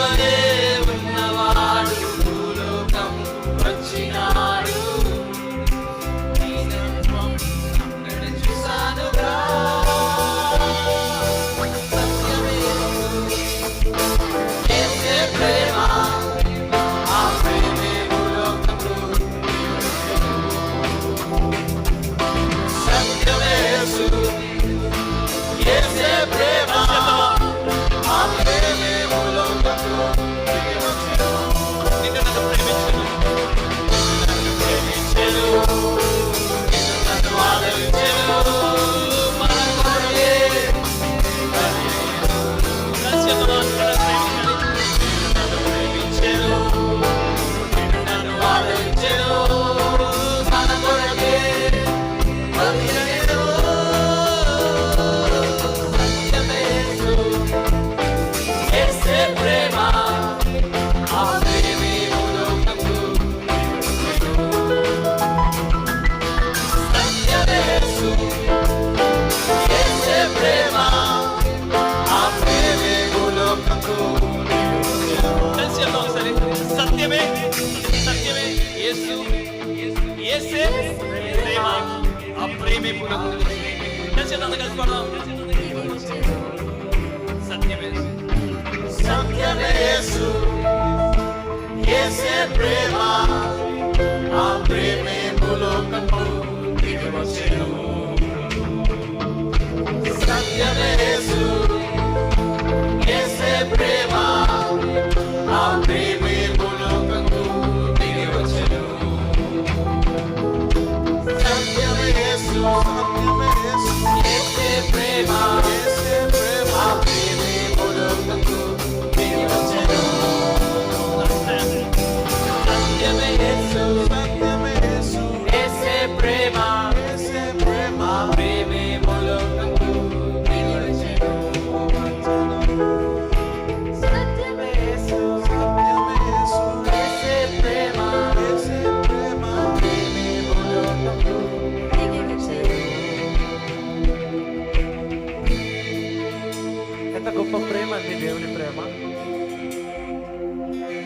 వలె ఉన్నవాడు భూలోకం వచ్చినాడు. అక్కడ చూసానుగా సత్యమే యేసే ప్రేమ, ఆ ప్రేమే భూలోకంలో సత్యమే యేసు. యేసే ప్రేమ, ఆ ప్రేమే భూలోకంలో నిన్ను నన్ను ప్రేమించెను, నిన్ను నన్ను ఆదరించెను. మన కొరకే నన్ను ప్రేమించెను, నిన్ను నన్ను ఆదరించెను. మన కొరకే బలియెను. సత్యమే యేసు. యేసే ప్రేమ, ఆ ప్రేమే భూలోకంలో సత్యమే యేసు. యేసే ప్రేమ, ఆ ప్రేమే భూలోకంలో సత్యమే సత్యమే యేసు. యేసే ప్రేమ, ఆ ప్రేమే భూలోకంలో కలిసి కలుసుకుందాం. సత్యమే సత్యమే యేసు. యేసే ప్రేమ, ఆ ప్రేమే భూలోకంలో దిగి వచ్చెను. సత్యమే యేసు. యేసే ప్రేమ, ఆ ప్రేమే భూలోకంలో దిగి వచ్చెను. సత్యమే యేసు. యేసే ప్రేమ,